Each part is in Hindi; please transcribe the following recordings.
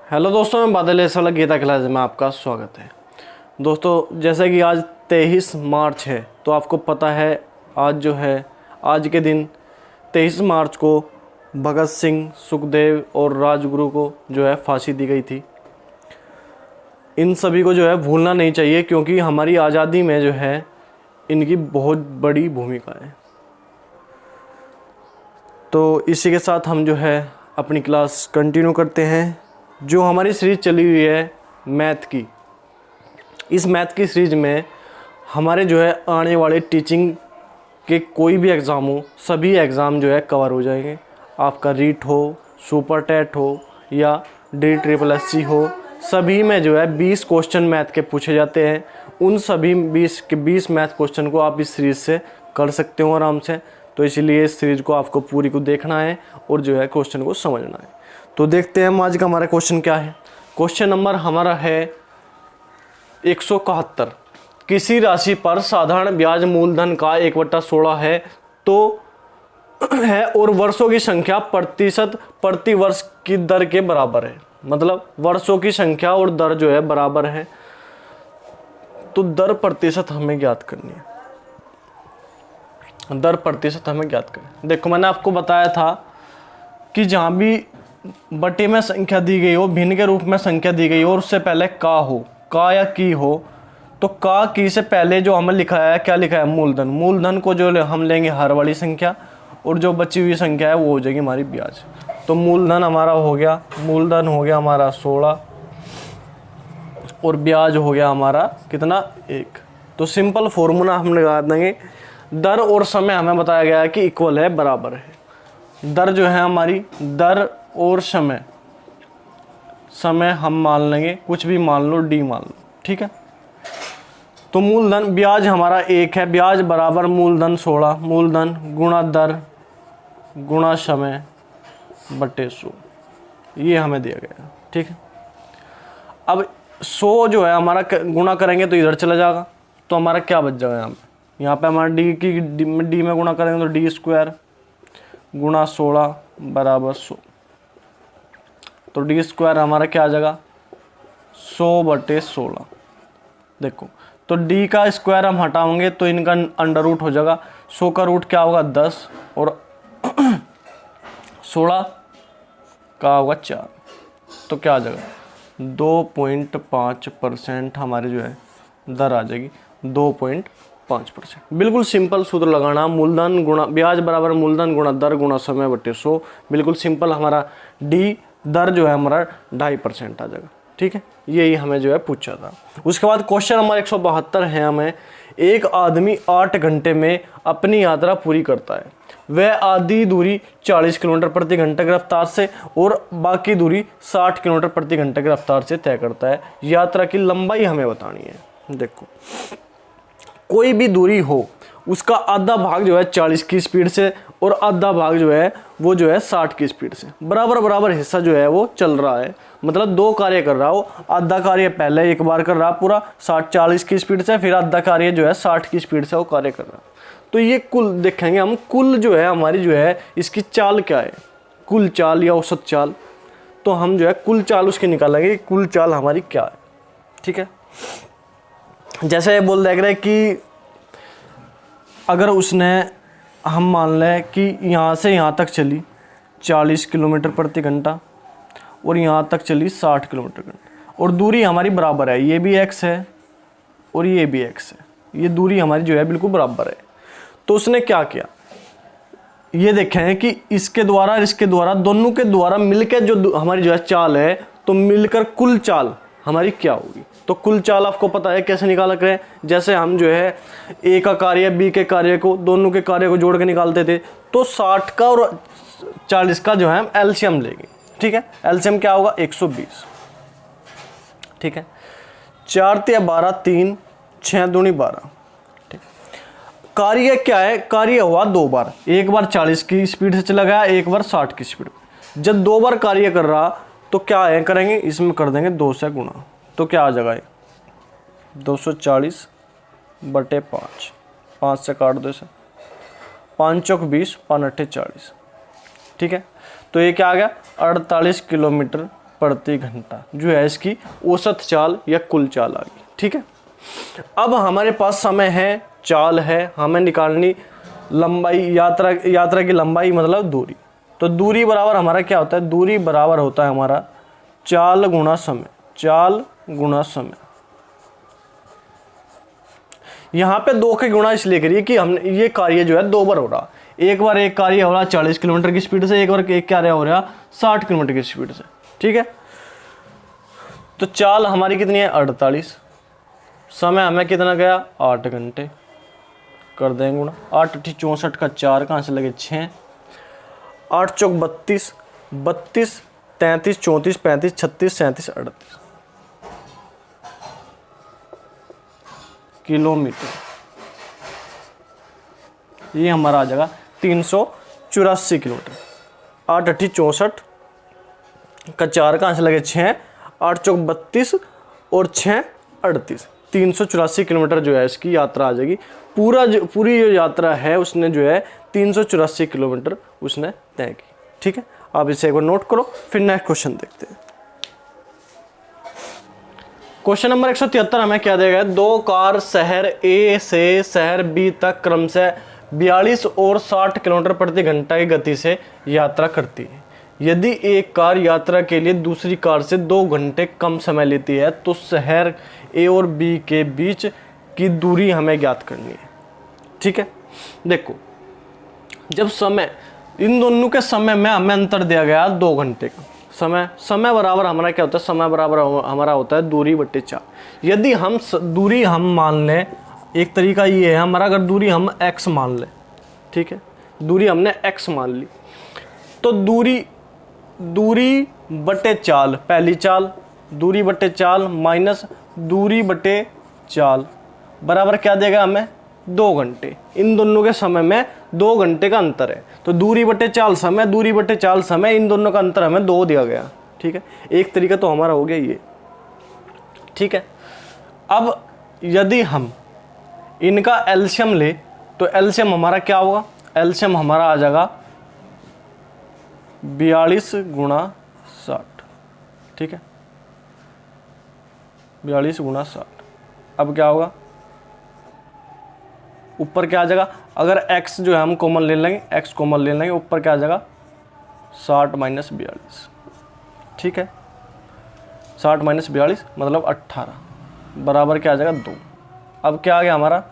हेलो दोस्तों, मैं बादल वाला गीता क्लास में आपका स्वागत है। दोस्तों, जैसे कि आज 23 मार्च है तो आपको पता है आज के दिन 23 मार्च को भगत सिंह, सुखदेव और राजगुरु को फांसी दी गई थी। इन सभी को भूलना नहीं चाहिए क्योंकि हमारी आज़ादी में इनकी बहुत बड़ी भूमिका है। तो इसी के साथ हम अपनी क्लास कंटिन्यू करते हैं। जो हमारी सीरीज़ चली हुई है मैथ की, इस मैथ की सीरीज़ में हमारे आने वाले टीचिंग के कोई भी एग्ज़ाम हो, सभी एग्ज़ाम कवर हो जाएंगे। आपका रीट हो, सुपर टेट हो या DSSC हो, सभी में 20 क्वेश्चन मैथ के पूछे जाते हैं। उन सभी 20 के 20 मैथ क्वेश्चन को आप इस सीरीज़ से कर सकते हो आराम से। तो इसीलिए इस सीरीज़ को आपको पूरी को देखना है और क्वेश्चन को समझना है। तो देखते हैं हम आज का हमारा क्वेश्चन क्या है। क्वेश्चन नंबर हमारा है 171। किसी राशि पर साधारण ब्याज मूलधन का 1/16 है तो है और वर्षों की संख्या प्रतिशत प्रति वर्ष की दर के बराबर है। मतलब वर्षों की संख्या और दर बराबर है, तो दर प्रतिशत हमें ज्ञात करनी है। दर प्रतिशत हमें ज्ञात करनी। देखो, मैंने आपको बताया था कि जहाँ भी बटे में संख्या दी गई हो, भिन्न के रूप में संख्या दी गई हो और उससे पहले का हो, का या की हो, तो का की से पहले जो हमें लिखा है, क्या लिखा है, मूलधन। मूलधन को हम लेंगे हर वाली संख्या और जो बची हुई संख्या है वो हो जाएगी हमारी ब्याज। तो मूलधन हमारा हो गया, मूलधन हो गया हमारा 16 और ब्याज हो गया हमारा कितना, 1। तो सिंपल फॉर्मूला हम लगा देंगे। दर और समय हमें बताया गया है कि इक्वल है, बराबर है। दर है हमारी, दर और समय हम मान लेंगे, कुछ भी मान लो, D मान लो, ठीक है। तो मूलधन, ब्याज हमारा 1 है, ब्याज बराबर मूलधन 16, मूलधन गुणा दर गुणा समय बटे 100, ये हमें दिया गया है, ठीक है। अब 100 हमारा गुणा करेंगे तो इधर चला जाएगा, तो हमारा क्या बच जाएगा यहाँ पे हमारा D में गुणा करेंगे तो D² गुणा 16 बराबर 100। तो D² हमारा क्या आ जाएगा, 100/16। देखो, तो D का स्क्वायर हम हटाओगे तो इनका अंडर रूट हो जाएगा। 100 का रूट क्या होगा, 10 और 16 का होगा 4। तो क्या आ जाएगा, 2.5% हमारी दर आ जाएगी, 2.5%। बिल्कुल सिंपल सूत्र लगाना, मूलधन गुणा ब्याज बराबर मूलधन गुणा दर गुणा समय बटे 100। बिल्कुल सिंपल। हमारा D दर हमारा 2.5% आ जाएगा, ठीक है। यही हमें पूछा था। उसके बाद क्वेश्चन नंबर 172 है हमें, एक आदमी 8 घंटे में अपनी यात्रा पूरी करता है। वह आधी दूरी 40 किलोमीटर प्रति घंटे की रफ्तार से और बाकी दूरी 60 किलोमीटर प्रति घंटे की रफ्तार से तय करता है। यात्रा की लंबाई हमें बतानी है। देखो, कोई भी दूरी हो, उसका आधा भाग 40 की स्पीड से और आधा भाग वो 60 की स्पीड से बराबर बराबर हिस्सा वो चल रहा है। मतलब 2 कार्य कर रहा हो, आधा कार्य पहले एक बार कर रहा पूरा 40 की स्पीड से, फिर आधा कार्य 60 की स्पीड से वो कार्य कर रहा। तो ये कुल देखेंगे हम, कुल हमारी इसकी चाल क्या है, कुल चाल या औसत चाल। तो हम कुल चाल उसकी निकालेंगे, कुल चाल हमारी क्या है, ठीक है। जैसे ये बोल देख रहे कि अगर उसने, हम मान लें कि यहाँ से यहाँ तक चली 40 किलोमीटर प्रति घंटा और यहाँ तक चली 60 किलोमीटर घंटा और दूरी हमारी बराबर है, ये भी x है और ये भी x है, ये दूरी हमारी बिल्कुल बराबर है। तो उसने क्या किया, ये देखें कि इसके द्वारा और इसके द्वारा, दोनों के द्वारा मिलकर जो हमारी चाल है, तो मिलकर कुल चाल हमारी क्या होगी। तो कुल चाल आपको पता है कैसे निकाला करें। जैसे हम A का कार्य B के कार्य को, दोनों के कार्य को जोड़ के निकालते थे, तो 60 का और 40 का हम एलसीएम लेंगे, ठीक है। एलसीएम क्या होगा, 120, ठीक है। 4 × 12 3, 6 दूनी 12, ठीक। कार्य क्या है, कार्य हुआ 2 बार, एक बार 40 की स्पीड से चला गया, एक बार 60 की स्पीड। जब 2 बार कार्य कर रहा तो क्या है करेंगे, इसमें कर देंगे 2 से गुणा। तो क्या आ जाएगा, 240/5, 5 से काट दो इसे, 5 चौक 20, 5 अट्ठे 40, ठीक है। तो ये क्या आ गया, 48 किलोमीटर प्रति घंटा जो है इसकी औसत चाल या कुल चाल आ गई। ठीक है, अब हमारे पास समय है, चाल है, हमें निकालनी लंबाई, यात्रा की लंबाई मतलब दूरी। तो दूरी बराबर हमारा क्या होता है, दूरी बराबर होता है हमारा चाल गुणा समय, चाल गुणा समय। यहाँ पे 2 के गुणा इसलिए करिए कि हमने ये कार्य जो है 2 बार हो रहा, एक बार एक कार्य हो रहा 40 किलोमीटर की स्पीड से, एक बार एक कार्य हो रहा 60 किलोमीटर की स्पीड से। ठीक है, तो चाल हमारी कितनी है 48, समय हमें कितना गया 8 घंटे, कर देंगे गुणा 8 × 64 का 4 कहाँ से लगे 6, 8 × 4 32, 32 33 34 35 36 37 38 किलोमीटर। ये हमारा आ जाएगा 384 किलोमीटर। 8 × 64 का 4 कहाँ से लगे 6, 8 × 4 32 और 6 38, 384 किलोमीटर जो है इसकी यात्रा आ जाएगी। पूरी जो यात्रा है उसने जो है 384 किलोमीटर उसने तय की। ठीक है, आप इसे एक बार नोट करो, फिर नेक्स्ट क्वेश्चन देखते हैं। क्वेश्चन नंबर 173 हमें क्या देगा, 2 कार शहर ए से शहर बी तक क्रमशः 42 और 60 किलोमीटर प्रति घंटा की गति से यात्रा करती है। यदि एक कार यात्रा के लिए दूसरी कार से 2 घंटे कम समय लेती है तो शहर ए और बी के बीच की दूरी हमें ज्ञात करनी है। ठीक है, देखो जब समय, इन दोनों के समय में हमें अंतर दिया गया 2 घंटे का समय बराबर हमारा क्या होता है, समय बराबर हमारा होता है दूरी बट्टे चाल। यदि हम दूरी हम मान लें, एक तरीका ये है हमारा, अगर दूरी हम x मान लें, ठीक है, दूरी हमने x मान ली, तो दूरी बटे चाल, पहली चाल दूरी बटे चाल माइनस दूरी बटे चाल बराबर क्या देगा हमें 2 घंटे। इन दोनों के समय में 2 घंटे का अंतर है, तो दूरी बटे चाल समय, दूरी बटे चाल समय, इन दोनों का अंतर हमें 2 दिया गया। ठीक है, एक तरीका तो हमारा हो गया ये। ठीक है, अब यदि हम इनका एलसीएम ले तो एलसीएम हमारा क्या होगा, एलसीएम हमारा आ जाएगा 42 × 60। ठीक है, 42 × 60। अब क्या होगा, ऊपर क्या आ जाएगा, अगर x जो है हम कॉमन ले लेंगे, x कॉमन ले लेंगे, ऊपर क्या आ जाएगा 60 - 42। ठीक है, 60 - 42 मतलब 18 बराबर क्या आ जाएगा 2। अब क्या आ गया हमारा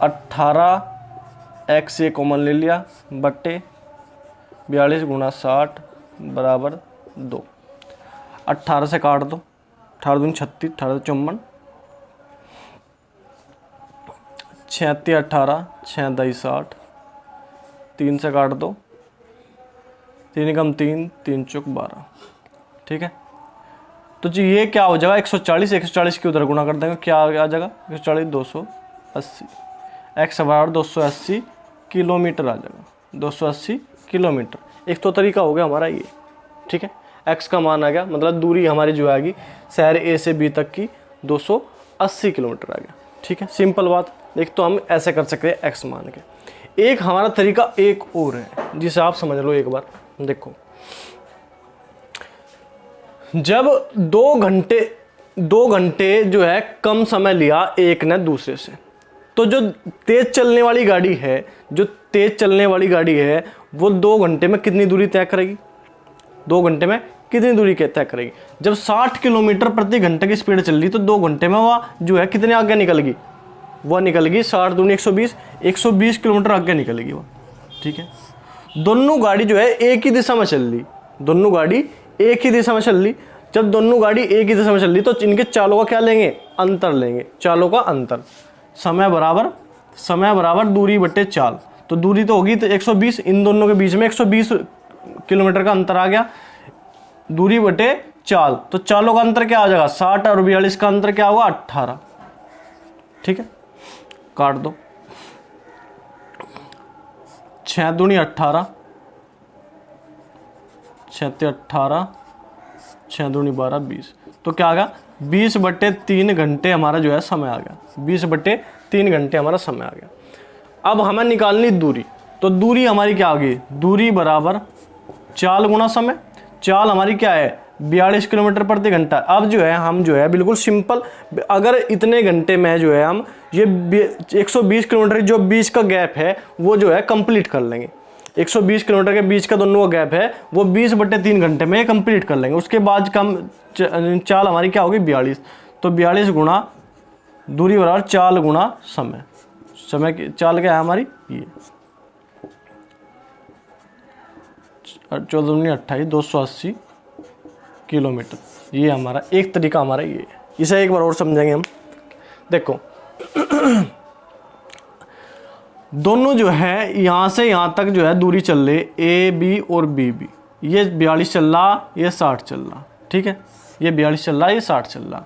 18x ये कॉमन ले लिया बट्टे 42 × 60 बराबर 2। 18 से काट दो, 18 दूनी 36, 18 54, 36 18, 6 दई 60, 3 से काट दो, 3 कम 3, 3 चौक 12। ठीक है, तो जी ये क्या हो जाएगा 140, 140 की उधर गुणा कर देंगे, क्या आ जाएगा 140 280, x बराबर 280 किलोमीटर आ जाएगा, 280 किलोमीटर। एक तो तरीका हो गया हमारा ये। ठीक है, x का मान आ गया, मतलब दूरी हमारी जो आएगी शहर ए से बी तक की 280 किलोमीटर आ गया। ठीक है, सिंपल बात। एक तो हम ऐसे कर सकते हैं x मान के। एक हमारा तरीका एक और है जिसे आप समझ लो एक बार। देखो जब 2 घंटे जो है कम समय लिया एक ने दूसरे से, तो जो तेज चलने वाली गाड़ी है वो 2 घंटे में कितनी दूरी तय करेगी, 2 घंटे में कितनी दूरी तय करेगी। जब 60 किलोमीटर प्रति घंटे की स्पीड चल रही तो 2 घंटे में वह जो है कितने आगे निकल गई, वह निकल गई 60 दूनी 120 किलोमीटर आगे निकल गई वो। ठीक है, दोनों गाड़ी जो है एक ही दिशा में चल रही, दोनों गाड़ी एक ही दिशा में चल रही। जब दोनों गाड़ी एक ही दिशा में चल रही तो इनके चालों का क्या लेंगे, अंतर लेंगे, चालों का अंतर। समय बराबर दूरी बटे चाल, तो दूरी तो होगी तो 120, इन दोनों के बीच में 120 किलोमीटर का अंतर आ गया, दूरी बटे चाल, तो चालों का अंतर क्या आ जाएगा 60 और 42 का अंतर क्या होगा 18। ठीक है, काट दो, 6 दूनी 18, 6 18, 6 दूनी 12 20, तो क्या आ गया 20/3 घंटे हमारा जो है समय आ गया, 20/3 घंटे हमारा समय आ गया। अब हमें निकालनी दूरी, तो दूरी हमारी क्या आ गई, दूरी बराबर चाल गुणा समय। चाल हमारी क्या है 42 किलोमीटर प्रति घंटा। अब जो है हम जो है बिल्कुल सिंपल, अगर इतने घंटे में जो है हम ये 120 किलोमीटर जो बीच का गैप है वो जो है कंप्लीट कर लेंगे। 120 किलोमीटर के बीच का दोनों का गैप है वो 20/3 घंटे में कंप्लीट कर लेंगे। उसके बाद कम चाल हमारी क्या होगी 42, तो 42 गुणा दूरी बराबर चाल गुणा समय। समय की चाल क्या है हमारी ये 14×28 280 किलोमीटर। ये हमारा एक तरीका हमारा ये है। इसे एक बार और समझेंगे हम। देखो दोनों जो है यहाँ से यहाँ तक जो है दूरी चल रही ए बी और बी बी। ये 42 चल रहा, ये 60 चल रहा, ठीक है। ये 42 चल रहा, ये 60 चल रहा।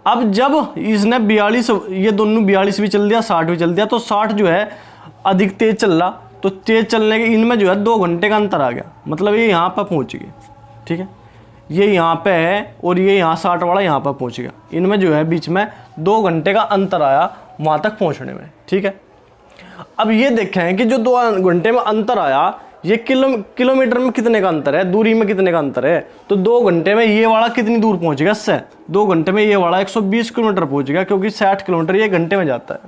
अब जब इसने 42, ये दोनों 42 भी चल दिया 60 भी चल दिया, तो 60 जो है अधिक तेज चल रहा, तो तेज चलने के इनमें जो है 2 घंटे का अंतर आ गया। मतलब ये यहाँ पर पहुँच गए, ठीक है। ये यहाँ पे है और ये यहाँ 60 वाला यहाँ पर पहुँच गया। इनमें जो है बीच में 2 घंटे का अंतर आया वहाँ तक पहुँचने में, ठीक है। अब ये देखें कि जो 2 घंटे में अंतर आया, ये किलोमीटर में कितने का अंतर है, दूरी में कितने का अंतर है। तो 2 घंटे में ये वाला कितनी दूर पहुँचेगा इससे, 2 घंटे में ये वाला 120 किलोमीटर पहुँचेगा, क्योंकि 60 किलोमीटर ये घंटे में जाता है,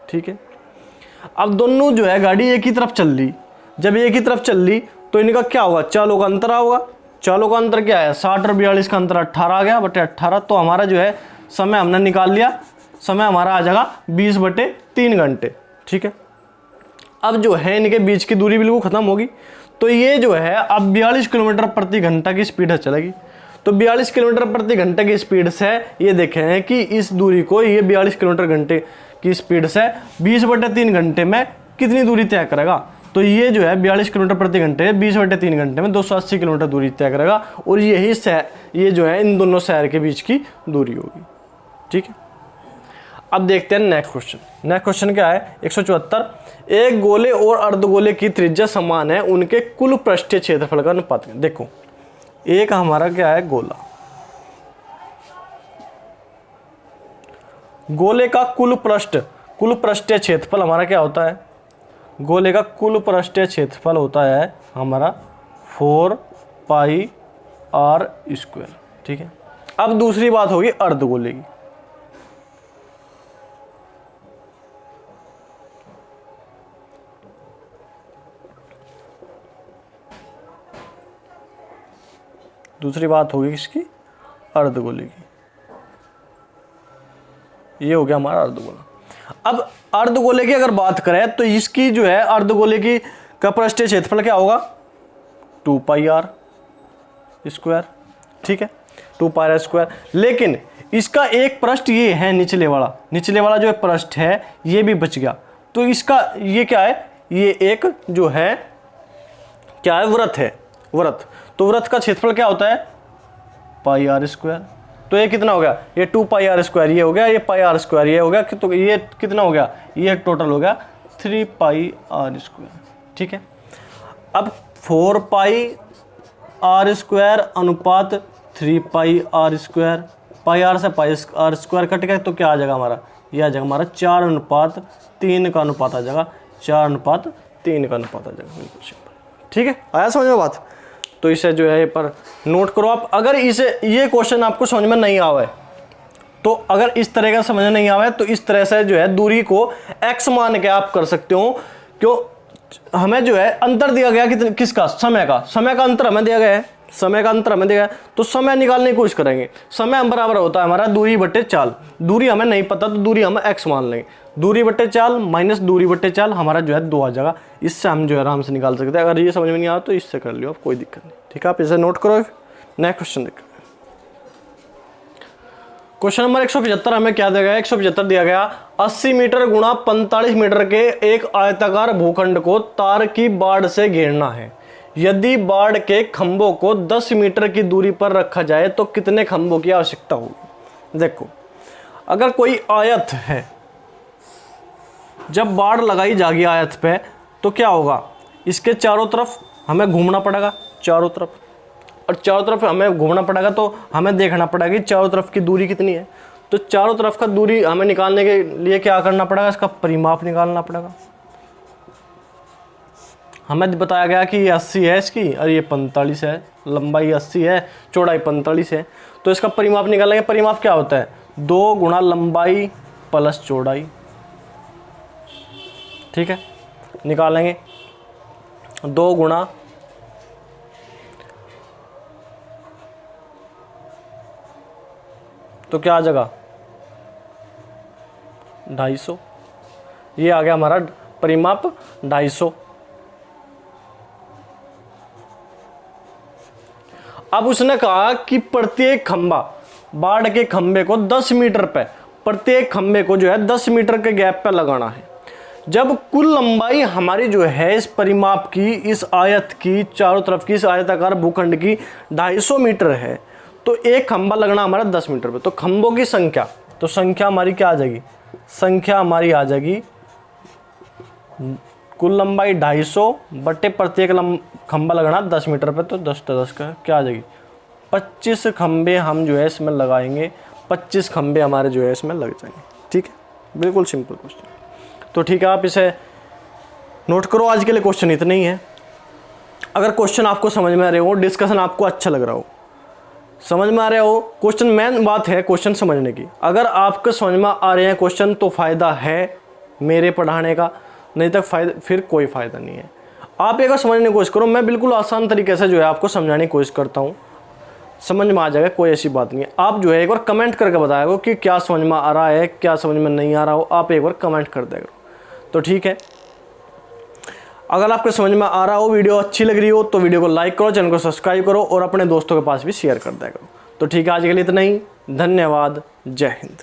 ठीक है। अब दोनों जो है गाड़ी एक ही तरफ चल रही, जब एक ही तरफ चल रही तो इनका क्या होगा, चालों का अंतर होगा। चालों का अंतर क्या है 60 और 42 का अंतर 18 आ गया बटे 18। तो हमारा जो है समय हमने निकाल लिया, समय हमारा आ जाएगा 20/3 घंटे, ठीक है। अब जो है इनके बीच की दूरी बिल्कुल खत्म होगी। तो ये जो है अब 42 किलोमीटर प्रति घंटा की स्पीड से चलेगी। तो 42 किलोमीटर प्रति घंटे की स्पीड से ये देखें हैं कि इस दूरी को ये 42 किलोमीटर घंटे की स्पीड से 20/3 घंटे में कितनी दूरी तय करेगा। तो ये जो है 42 किलोमीटर प्रति घंटे 20/3 घंटे में 280 किलोमीटर दूरी तय करेगा। और यही ये जो है इन दोनों शहर के बीच की दूरी होगी, ठीक है। अब देखते हैं नेक्स्ट क्वेश्चन। नेक्स्ट क्वेश्चन क्या है 174। एक गोले और अर्धगोले की त्रिज्या समान है, उनके कुल पृष्ठीय क्षेत्रफल का अनुपात। देखो एक हमारा क्या है गोला, गोले का कुल पृष्ठीय क्षेत्रफल हमारा क्या होता है, गोले का कुल पृष्ठीय क्षेत्रफल होता है हमारा 4πr², ठीक है। अब दूसरी बात होगी अर्धगोले की। दूसरी बात होगी किसकी, अर्धगोले की। ये हो गया हमारा अर्धगोला। अब अर्धगोले की अगर बात करें तो इसकी जो है अर्धगोले की का पृष्ठीय क्षेत्रफल क्या होगा 2πr², ठीक है 2πr²। लेकिन इसका एक पृष्ठ ये है निचले वाला जो पृष्ठ है ये भी बच गया। तो इसका ये क्या है, ये एक जो है क्या है वृत्त है, वृत्त। तो वृत्त का क्षेत्रफल क्या होता है πr²। तो ये कितना हो गया, ये 2πr² ये हो गया, ये πr² ये हो गया। तो ये कितना हो गया, ये टोटल हो गया 3πr², ठीक है। अब 4πr² अनुपात 3πr², πr से πr² कट गया तो क्या आ जाएगा हमारा, ये आ जाएगा हमारा 4:3 का अनुपात आ जाएगा, 4:3 का अनुपात आ जाएगा। बिल्कुल सिंपल, ठीक है। आया समझ में बात। तो इसे जो है पर नोट करो आप। अगर इसे ये क्वेश्चन आपको समझ में नहीं आवे, तो अगर इस तरह का समझ में नहीं आवे तो इस तरह से जो है दूरी को x मान के आप कर सकते हो। क्यों, हमें जो है अंतर दिया गया कि किसका, समय का अंतर हमें दिया गया है, समय का अंतर हमें दिया है। तो समय निकालने की कोशिश करेंगे। समय हम बराबर होता है हमारा दूरी बटे चाल। दूरी हमें नहीं पता तो दूरी हम x मान लेंगे। दूरी बटे चाल माइनस दूरी बटे चाल हमारा जो है 2 आ जाएगा। इससे हम जो है आराम से निकाल सकते हैं। अगर ये समझ में नहीं आया तो इससे कर लियो, कोई दिक्कत नहीं, ठीक है। आप इसे नोट करो। नेक्स्ट क्वेश्चन देखो, क्वेश्चन नंबर 175 हमें क्या दिया गया, 175 दिया गया 80 मीटर गुणा 45 मीटर के एक आयताकार भूखंड को तार की बाड़ से घेरना है। यदि बाड़ के खंभों को 10 मीटर की दूरी पर रखा जाए तो कितने खंभों की आवश्यकता होगी। देखो अगर कोई आयत है, जब बाड़ लगाई जाएगी आयत पे तो क्या होगा, इसके चारों तरफ हमें घूमना पड़ेगा, चारों तरफ, और चारों तरफ हमें घूमना पड़ेगा तो हमें देखना पड़ेगा कि चारों तरफ की दूरी कितनी है। तो चारों तरफ का दूरी हमें निकालने के लिए क्या करना पड़ेगा, इसका परिमाप निकालना पड़ेगा। हमें बताया गया कि ये 80 है इसकी और ये 45 है, लंबाई 80 है, चौड़ाई 45 है। तो इसका परिमाप निकालेंगे। परिमाप क्या होता है? 2 गुणा लंबाई प्लस चौड़ाई। ठीक है, निकालेंगे 2 गुणा तो क्या आ जाएगा 250। ये आ गया हमारा परिमाप 250। अब उसने कहा कि प्रत्येक खंबा, बाड़ के खंबे को 10 मीटर पे, प्रत्येक खंबे को जो है 10 मीटर के गैप पे लगाना है। जब कुल लंबाई हमारी जो है इस परिमाप की, इस आयत की, चारों तरफ की इस आयताकार भूखंड की 250 मीटर है, तो एक खंबा लगना हमारा 10 मीटर पे। तो खंबों की संख्या, तो संख्या हमारी क्या आ जाएगी? संख्या हमारी आ जाएगी कुल लंबाई 250 बटे प्रत्येक खंबा लगना 10 मीटर पे, तो 10 10 का क्या आ जाएगी? 25 खंबे हम जो है इसमें लगाएंगे, 25 खंबे हमारे जो है इसमें लग जाएंगे। ठीक है, बिल्कुल सिंपल क्वेश्चन। तो ठीक है, आप इसे नोट करो। आज के लिए क्वेश्चन इतना ही है। अगर क्वेश्चन आपको समझ में आ रहे हो, डिस्कशन आपको अच्छा लग रहा हो, समझ में आ रहे हो, क्वेश्चन मेन बात है क्वेश्चन समझने की। अगर आपको समझ में आ रहे हैं क्वेश्चन तो फ़ायदा है मेरे पढ़ाने का, नहीं तो फिर कोई फ़ायदा नहीं है। आप एक बार समझने की कोशिश करो। मैं बिल्कुल आसान तरीके से जो है आपको समझाने की कोशिश करता हूँ, समझ में आ जाएगा, कोई ऐसी बात नहीं है। आप जो है एक बार कमेंट करके बताया करो कि क्या समझ में आ रहा है, क्या समझ में नहीं आ रहा हो, आप एक बार कमेंट कर दिया करो। तो ठीक है, अगर आपको समझ में आ रहा हो, वीडियो अच्छी लग रही हो, तो वीडियो को लाइक करो, चैनल को सब्सक्राइब करो और अपने दोस्तों के पास भी शेयर कर दिया करो। तो ठीक है, आज के लिए इतना ही। धन्यवाद। जय हिंद।